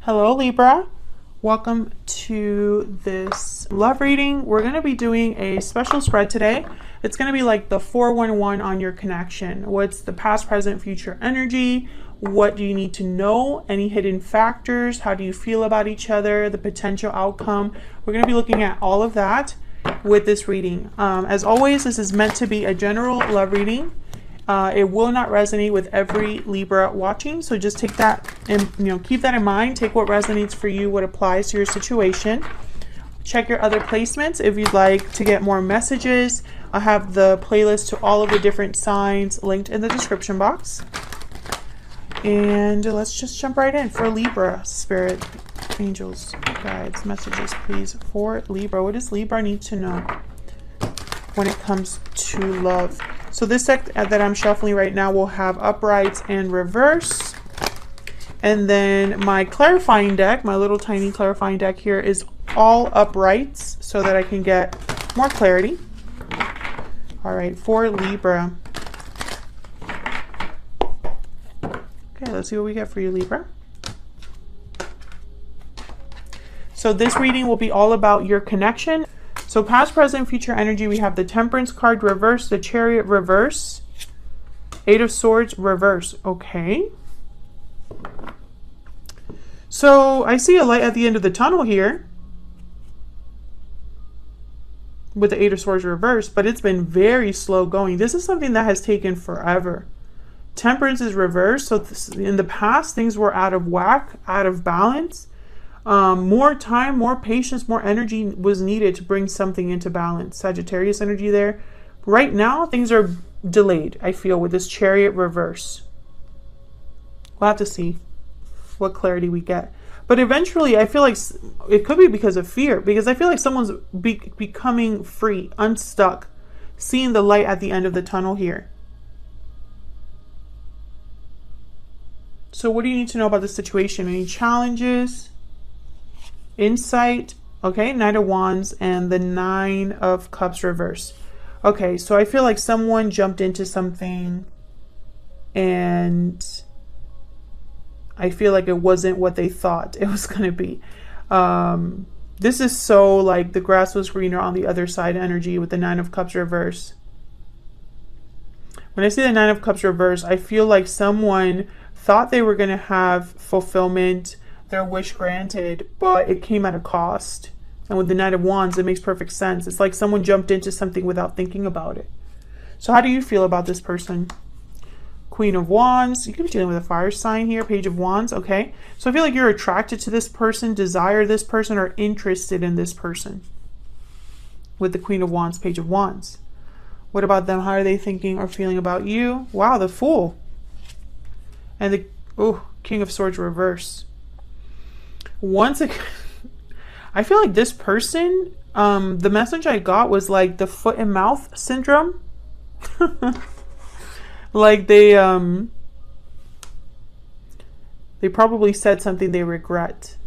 Hello Libra, welcome to this love reading. We're going to be doing a special spread today. It's going to be like the 411 on your connection. What's the past, present, future energy? What do you need to know? Any hidden factors? How do you feel about each other? The potential outcome? We're going to be looking at all of that with this reading. As always, this is meant to be a general love reading. It will not resonate with every Libra watching, so just take that and keep that in mind. Take what resonates for you, what applies to your situation. Check your other placements if you'd like to get more messages. I have the playlist to all of the different signs linked in the description box. And let's just jump right in for Libra. Spirit, angels, guides, messages, please, for Libra. What does Libra need to know when it comes to love? So this deck that I'm shuffling right now will have uprights and reverse. And then my clarifying deck, my little tiny clarifying deck here, is all uprights so that I can get more clarity. All right, for Libra. Okay, let's see what we get for you, Libra. So this reading will be all about your connection. So past, present, future energy, we have the Temperance card reverse, the Chariot reverse, Eight of Swords reverse. Okay. So I see a light at the end of the tunnel here with the Eight of Swords reverse, but it's been very slow going. This is something that has taken forever. Temperance is reversed. So in the past, things were out of whack, out of balance. More time, more patience, more energy was needed to bring something into balance. Sagittarius energy there. Right now, things are delayed, I feel, with this Chariot reverse. We'll have to see what clarity we get. But eventually, I feel like it could be because of fear. Because I feel like someone's becoming free, unstuck, seeing the light at the end of the tunnel here. So what do you need to know about the situation? Any challenges? Insight, okay, Knight of Wands and the Nine of Cups reverse. Okay, so I feel like someone jumped into something and I feel like it wasn't what they thought it was going to be. This is so like the grass was greener on the other side energy with the Nine of Cups reverse. When I see the Nine of Cups reverse, I feel like someone thought they were going to have fulfillment, their wish granted, but it came at a cost. And with the Knight of Wands, it makes perfect sense. It's like someone jumped into something without thinking about it. So how do you feel about this person? Queen of Wands. You could be dealing with a fire sign here. Page of Wands. Okay. So I feel like you're attracted to this person, desire this person, or interested in this person. With the Queen of Wands, Page of Wands. What about them? How are they thinking or feeling about you? Wow, the Fool. And the King of Swords reverse. Once again, I feel like this person, the message I got was like the foot and mouth syndrome. Like they probably said something they regret.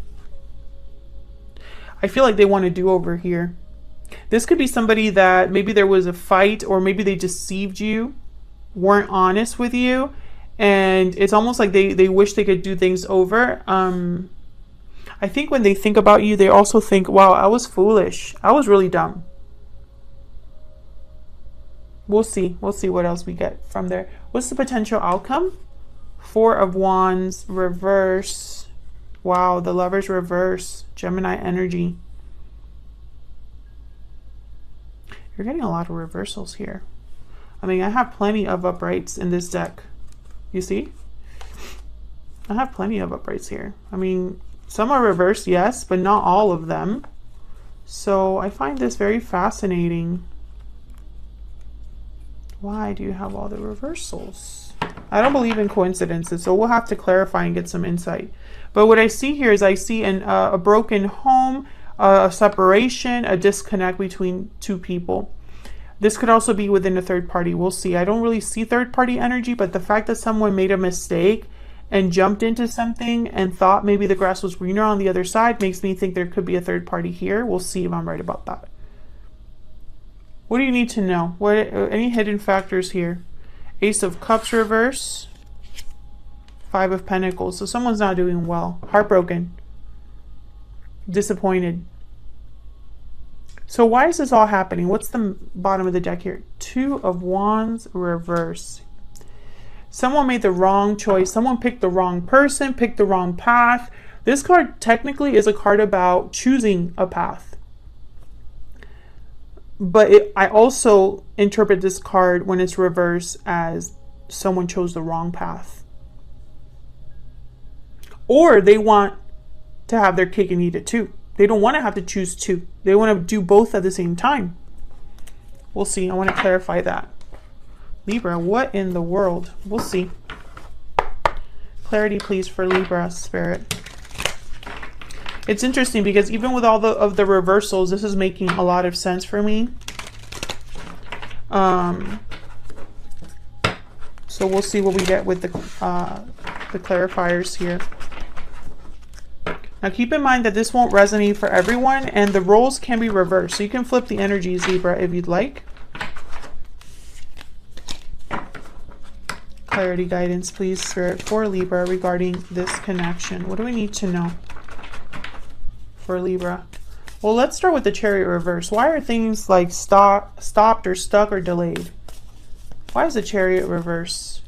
I feel like they want to do over here. This could be somebody that maybe there was a fight or maybe they deceived you, weren't honest with you. And it's almost like they wish they could do things over. I think when they think about you, they also think, wow, I was foolish. I was really dumb. We'll see. We'll see what else we get from there. What's the potential outcome? Four of Wands, reverse. Wow, the Lovers reverse. Gemini energy. You're getting a lot of reversals here. I mean, I have plenty of uprights in this deck. You see? I have plenty of uprights here. I mean, some are reversed, yes, but not all of them. So I find this very fascinating. Why do you have all the reversals? I don't believe in coincidences, so we'll have to clarify and get some insight. But what I see here is I see a broken home, a separation, a disconnect between two people. This could also be within a third party. We'll see. I don't really see third party energy, but the fact that someone made a mistake and jumped into something and thought maybe the grass was greener on the other side makes me think there could be a third party here. We'll see if I'm right about that. What do you need to know? Any hidden factors here? Ace of Cups reverse. Five of Pentacles. So someone's not doing well. Heartbroken. disappointed. So why is this all happening? What's the bottom of the deck here? Two of Wands reverse. Someone made the wrong choice. Someone picked the wrong person, picked the wrong path. This card technically is a card about choosing a path. But I also interpret this card when it's reversed as someone chose the wrong path. Or they want to have their cake and eat it too. They don't want to have to choose two. They want to do both at the same time. We'll see. I want to clarify that. Libra, what in the world? We'll see. Clarity, please, for Libra, Spirit. It's interesting because even with all of the reversals, this is making a lot of sense for me. So we'll see what we get with the clarifiers here. Now keep in mind that this won't resonate for everyone, and the roles can be reversed. So you can flip the energies, Libra, if you'd like. Clarity, guidance, please, Spirit, for Libra regarding this connection. What do we need to know for Libra? Well, let's start with the Chariot reverse. Why are things like stopped or stuck or delayed? Why is the Chariot reverse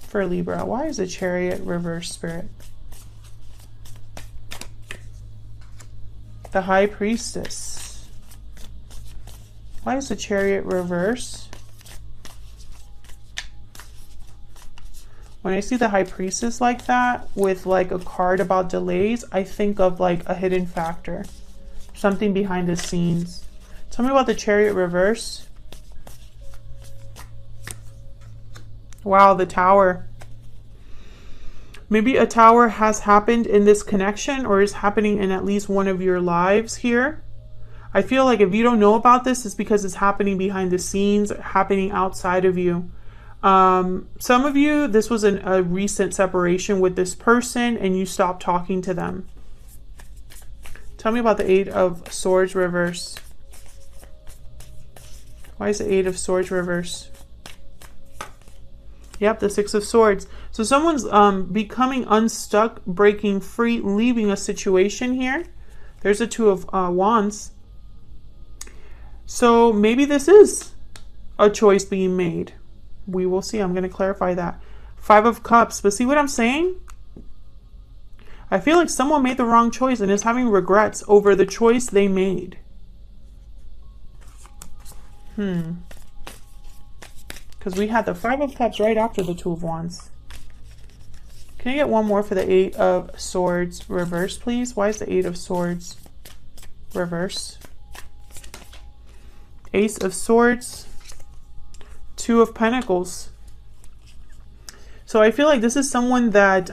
for Libra? Why is the Chariot reverse, Spirit? The High Priestess. Why is the Chariot reverse? When I see the High Priestess like that, with like a card about delays, I think of like a hidden factor. Something behind the scenes. Tell me about the Chariot reverse. Wow, the Tower. Maybe a Tower has happened in this connection or is happening in at least one of your lives here. I feel like if you don't know about this, it's because it's happening behind the scenes, happening outside of you. Some of you, this was a recent separation with this person and you stopped talking to them. Tell me about the Eight of Swords reverse. Why is the Eight of Swords reverse? Yep, the Six of Swords. So someone's becoming unstuck, breaking free, leaving a situation here. There's a Two of Wands. So maybe this is a choice being made. We will see. I'm going to clarify that. Five of Cups. But see what I'm saying? I feel like someone made the wrong choice and is having regrets over the choice they made. Because we had the Five of Cups right after the Two of Wands. Can I get one more for the Eight of Swords reverse, please? Why is the Eight of Swords reverse? Ace of Swords. Two of Pentacles. So I feel like this is someone that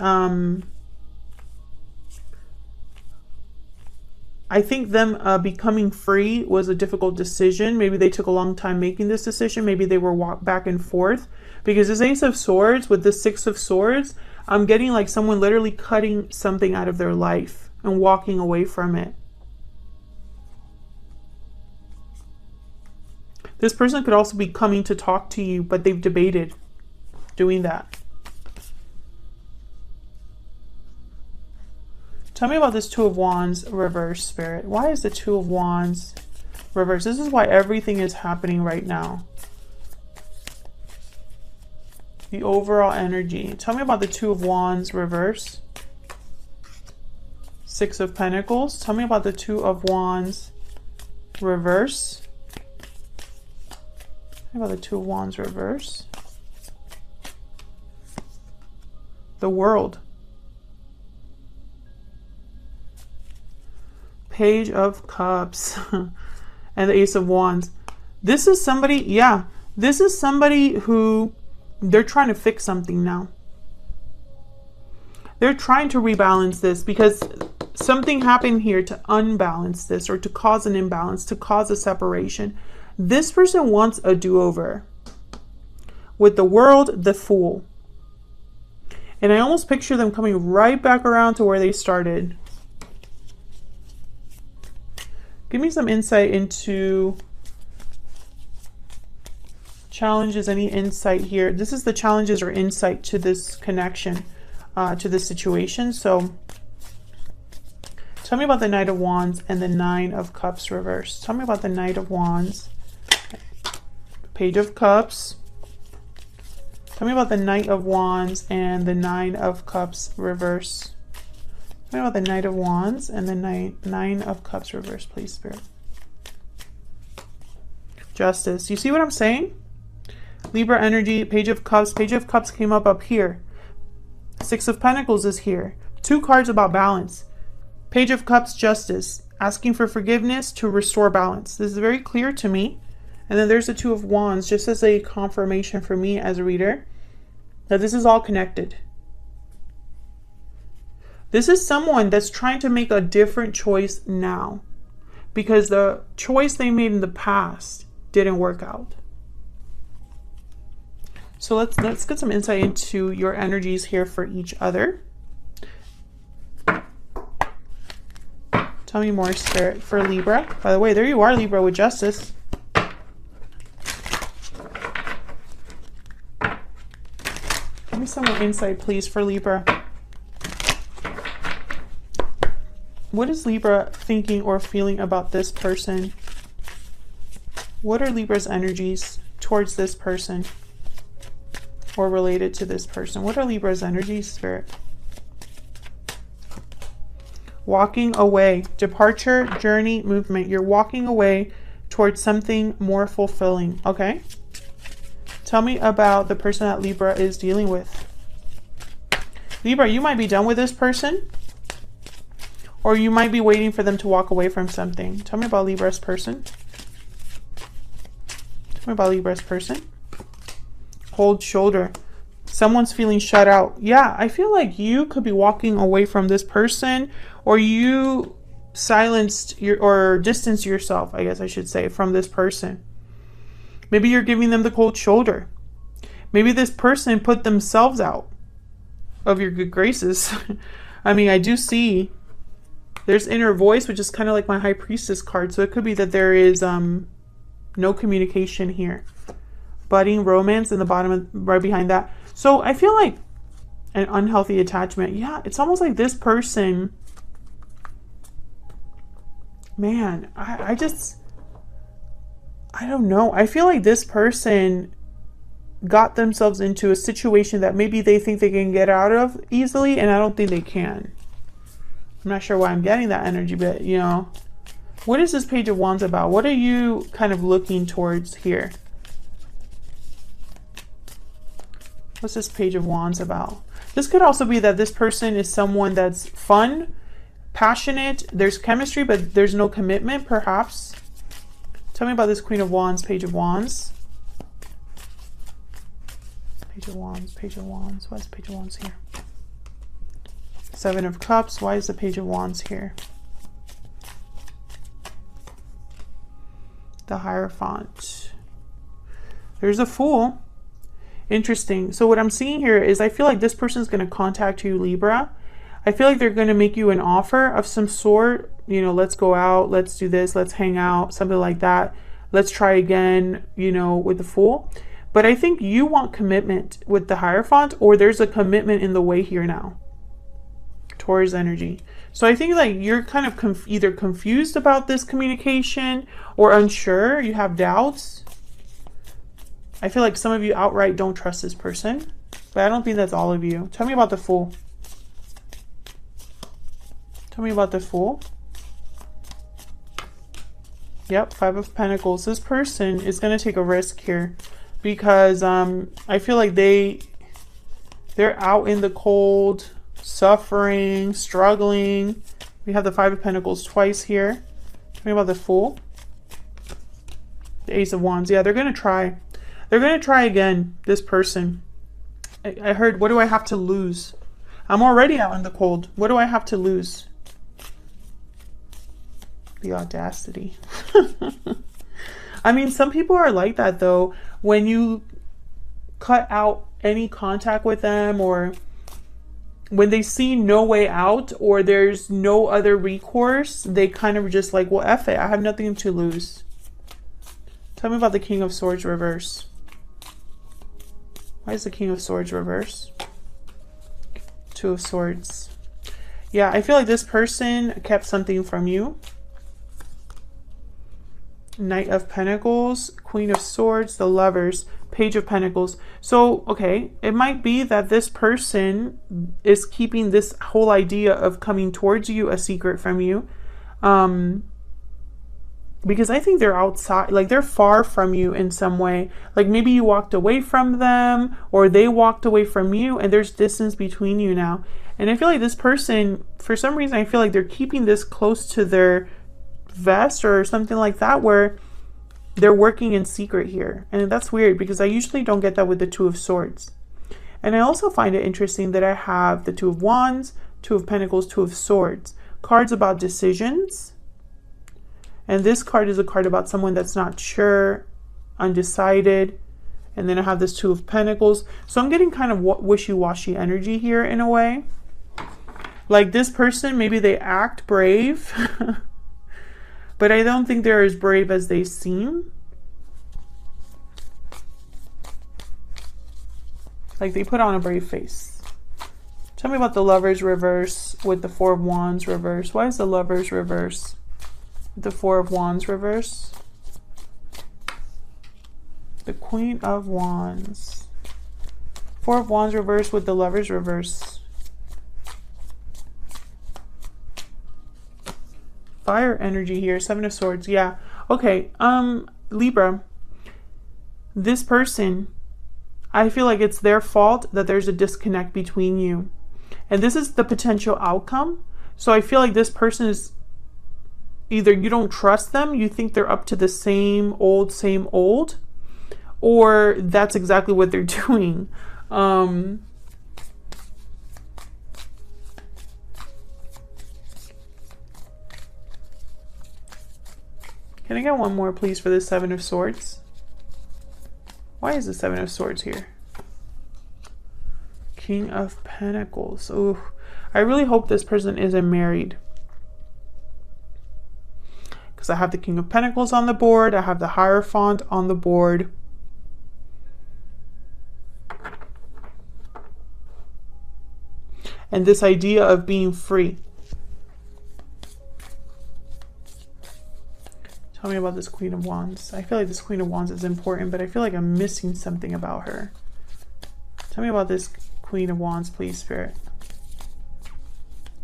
I think them becoming free was a difficult decision. Maybe they took a long time making this decision. Maybe they were back and forth. Because this Ace of Swords with the Six of Swords, I'm getting like someone literally cutting something out of their life and walking away from it. This person could also be coming to talk to you, but they've debated doing that. Tell me about this Two of Wands reverse, Spirit. Why is the Two of Wands reverse? This is why everything is happening right now. The overall energy. Tell me about the Two of Wands reverse. Six of Pentacles. Tell me about the Two of Wands reverse. How about the Two of Wands reverse? The World. Page of Cups. And the Ace of Wands. This is somebody, yeah. This is somebody who, they're trying to fix something now. They're trying to rebalance this because something happened here to unbalance this or to cause an imbalance, to cause a separation. This person wants a do-over. With the World, the Fool. And I almost picture them coming right back around to where they started. Give me some insight into challenges, any insight here. This is the challenges or insight to this connection, to this situation. So Tell me about the Knight of Wands and the Nine of Cups reverse. Tell me about the Knight of Wands, Page of Cups. Tell me about the Knight of Wands and the Nine of Cups reverse. Tell me about the Knight of Wands and the Nine of Cups reverse, please, Spirit. Justice. You see what I'm saying? Libra energy, Page of Cups. Page of Cups came up here. Six of Pentacles is here. Two cards about balance. Page of Cups, Justice. Asking for forgiveness to restore balance. This is very clear to me. And then there's the Two of Wands, just as a confirmation for me as a reader, that this is all connected. This is someone that's trying to make a different choice now, because the choice they made in the past didn't work out. So let's get some insight into your energies here for each other. Tell me more, Spirit, for Libra. By the way, there you are, Libra, with Justice. Give me some more insight, please, for Libra. What is Libra thinking or feeling about this person? What are Libra's energies towards this person or related to this person? What are Libra's energies, Spirit? Walking away, departure, journey, movement. You're walking away towards something more fulfilling, okay? Tell me about the person that Libra is dealing with. Libra, you might be done with this person, or you might be waiting for them to walk away from something. Tell me about Libra's person. Tell me about Libra's person. Cold shoulder. Someone's feeling shut out. Yeah, I feel like you could be walking away from this person, or you silenced or distanced yourself, I guess I should say, from this person. Maybe you're giving them the cold shoulder. Maybe this person put themselves out of your good graces. I mean, I do see there's inner voice, which is kind of like my High Priestess card. So it could be that there is no communication here. Budding romance in the bottom, right behind that. So I feel like an unhealthy attachment. Yeah, it's almost like this person, man, I don't know. I feel like this person got themselves into a situation that maybe they think they can get out of easily, and I don't think they can. I'm not sure why I'm getting that energy, but you know, what is this Page of Wands about? What are you kind of looking towards here? What's this Page of Wands about? This could also be that this person is someone that's fun, passionate, there's chemistry, but there's no commitment, perhaps. Tell me about this Queen of Wands, Page of Wands. Page of Wands, Page of Wands. Why is Page of Wands here? Seven of Cups. Why is the Page of Wands here? The Hierophant. There's a Fool. Interesting. So what I'm seeing here is I feel like this person is going to contact you, Libra. I feel like they're going to make you an offer of some sort. You know, let's go out, let's do this, let's hang out, something like that. Let's try again, you know, with the Fool. But I think you want commitment with the Hierophant, or there's a commitment in the way here now. Taurus energy. So I think like you're kind of either confused about this communication or unsure. You have doubts. I feel like some of you outright don't trust this person, but I don't think that's all of you. Tell me about the Fool. Tell me about the Fool. Yep, Five of Pentacles. This person is going to take a risk here because I feel like they're out in the cold, suffering, struggling. We have the Five of Pentacles twice here. Tell me about the Fool. The Ace of Wands. Yeah, they're going to try. They're going to try again, this person. I heard, what do I have to lose? I'm already out in the cold. What do I have to lose? The audacity. I mean, some people are like that, though. When you cut out any contact with them, or when they see no way out, or there's no other recourse, they kind of just like, well, F it. I have nothing to lose. Tell me about the King of Swords reverse. Why is the King of Swords reverse? Two of Swords. Yeah, I feel like this person kept something from you. Knight of Pentacles, Queen of Swords, the Lovers, Page of Pentacles. So, okay, it might be that this person is keeping this whole idea of coming towards you a secret from you. Because I think they're outside, like they're far from you in some way. Like maybe you walked away from them or they walked away from you and there's distance between you now. And I feel like this person, for some reason, I feel like they're keeping this close to their vest or something like that, where they're working in secret here. And that's weird because I usually don't get that with the Two of Swords. And I also find it interesting that I have the Two of Wands, Two of Pentacles, Two of Swords. Cards about decisions. And this card is a card about someone that's not sure, undecided. And then I have this Two of Pentacles. So I'm getting kind of wishy-washy energy here in a way. Like this person, maybe they act brave. But I don't think they're as brave as they seem. Like they put on a brave face. Tell me about the Lovers reverse with the Four of Wands reverse. Why is the Lovers reverse with the Four of Wands reverse? The Queen of Wands. Four of Wands reverse with the Lovers reverse. Fire energy here. Seven of Swords. Yeah. Okay. Libra. This person, I feel like it's their fault that there's a disconnect between you. And this is the potential outcome. So I feel like this person is either you don't trust them, you think they're up to the same old, or that's exactly what they're doing. Can I get one more, please, for the Seven of Swords? Why is the Seven of Swords here? King of Pentacles. Ooh, I really hope this person isn't married. Because I have the King of Pentacles on the board. I have the Hierophant on the board. And this idea of being free. Tell me about this Queen of Wands. I feel like this Queen of Wands is important, but I feel like I'm missing something about her. Tell me about this Queen of Wands, please, Spirit.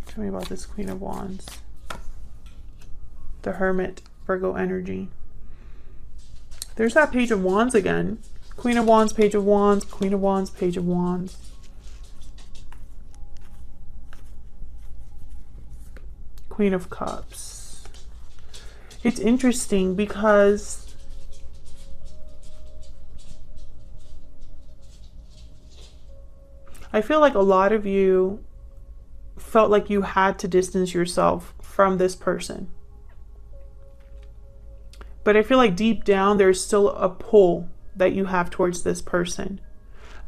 Tell me about this Queen of Wands. The Hermit, Virgo energy. There's that Page of Wands again. Queen of Wands, Page of Wands, Queen of Wands, Page of Wands. Queen of Cups. It's interesting because I feel like a lot of you felt like you had to distance yourself from this person. But I feel like deep down there's still a pull that you have towards this person.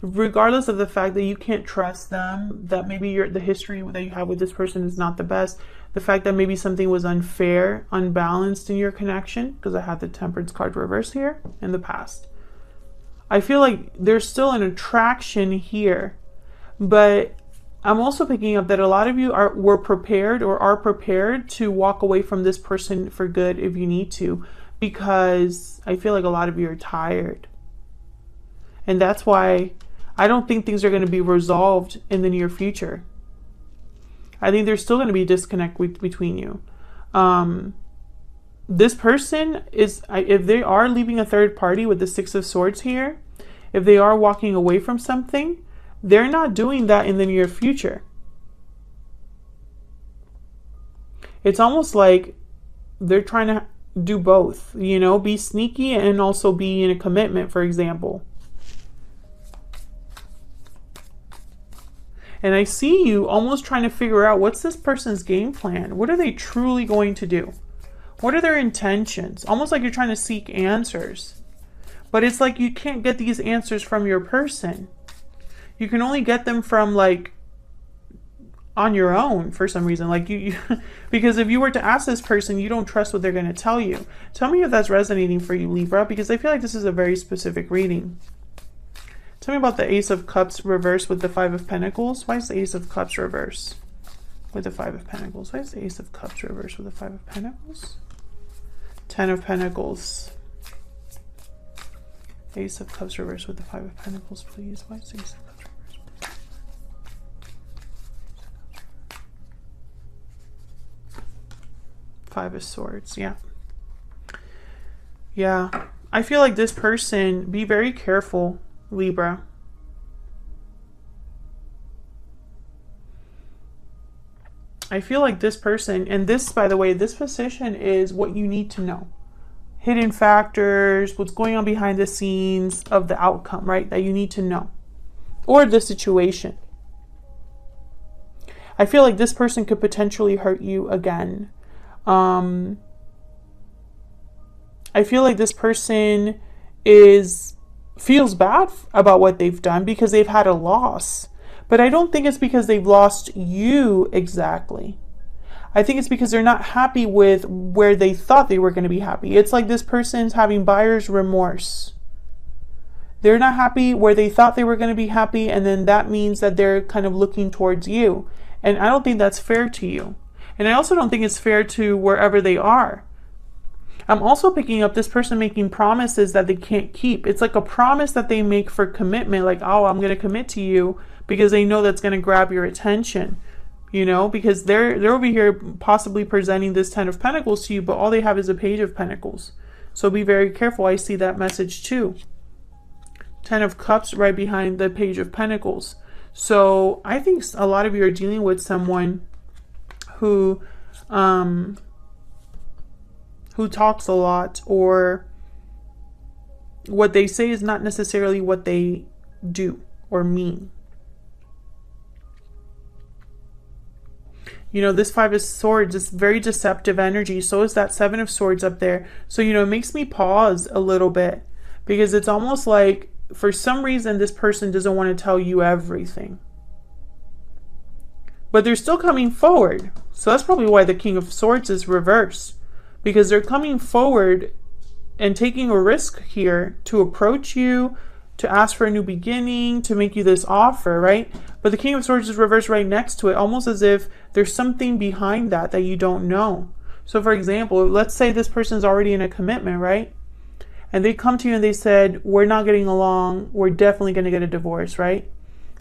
Regardless of the fact that you can't trust them, that maybe the history that you have with this person is not the best, the fact that maybe something was unfair, unbalanced in your connection, because I had the Temperance card reverse here in the past. I feel like there's still an attraction here, but I'm also picking up that a lot of you were prepared or are prepared to walk away from this person for good if you need to, because I feel like a lot of you are tired. And that's why I don't think things are going to be resolved in the near future. I think there's still going to be a disconnect between you. This person is, if they are leaving a third party with the Six of Swords here, if they are walking away from something, they're not doing that in the near future. It's almost like they're trying to do both, you know, be sneaky and also be in a commitment, for example. And I see you almost trying to figure out, what's this person's game plan? What are they truly going to do? What are their intentions? Almost like you're trying to seek answers. But it's like you can't get these answers from your person. You can only get them from, like, on your own for some reason. Like because if you were to ask this person, you don't trust what they're going to tell you. Tell me if that's resonating for you, Libra, because I feel like this is a very specific reading. Tell me about the Ace of Cups reverse with the Five of Pentacles. Why is the Ace of Cups reverse with the Five of Pentacles? Why is the Ace of Cups reversed with the Five of Pentacles? Ten of Pentacles. Ace of Cups reversed with the Five of Pentacles, please. Why is the Ace of Cups reversed? Five of Swords, yeah. Yeah, I feel like this person, be very careful, Libra. I feel like this person, and this, by the way, this position is what you need to know. Hidden factors, what's going on behind the scenes of the outcome, right? That you need to know. Or the situation. I feel like this person could potentially hurt you again. I feel like this person feels bad about what they've done because they've had a loss. But I don't think it's because they've lost you exactly. I think it's because they're not happy with where they thought they were going to be happy. It's like this person's having buyer's remorse. They're not happy where they thought they were going to be happy, and then that means that they're kind of looking towards you. And I don't think that's fair to you. And I also don't think it's fair to wherever they are. I'm also picking up this person making promises that they can't keep. It's like a promise that they make for commitment, like, oh, I'm going to commit to you, because they know that's going to grab your attention, you know, because they're over here possibly presenting this Ten of Pentacles to you, but all they have is a Page of Pentacles. So be very careful. I see that message too. Ten of Cups right behind the Page of Pentacles. So I think a lot of you are dealing with someone who talks a lot, or what they say is not necessarily what they do or mean. You know, this Five of Swords is very deceptive energy. So is that Seven of Swords up there. So, you know, it makes me pause a little bit, because it's almost like for some reason this person doesn't want to tell you everything. But they're still coming forward. So that's probably why the King of Swords is reversed, because they're coming forward and taking a risk here to approach you, to ask for a new beginning, to make you this offer, right? But the King of Swords is reversed right next to it, almost as if there's something behind that that you don't know. So for example, let's say this person's already in a commitment, right? And they come to you and they said, we're not getting along, we're definitely going to get a divorce, right?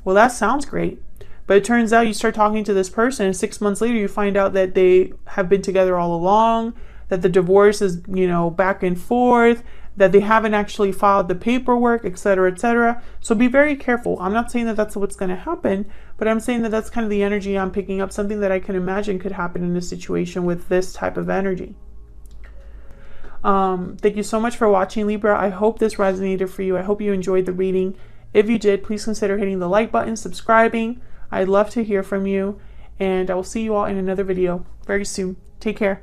Well, that sounds great. But it turns out you start talking to this person, and 6 months later you find out that they have been together all along, that the divorce is, you know, back and forth, that they haven't actually filed the paperwork, etc., etc. So be very careful. I'm not saying that that's what's going to happen, but I'm saying that that's kind of the energy I'm picking up, something that I can imagine could happen in a situation with this type of energy. Thank you so much for watching, Libra. I hope this resonated for you. I hope you enjoyed the reading. If you did, please consider hitting the like button, subscribing. I'd love to hear from you, and I will see you all in another video very soon. Take care.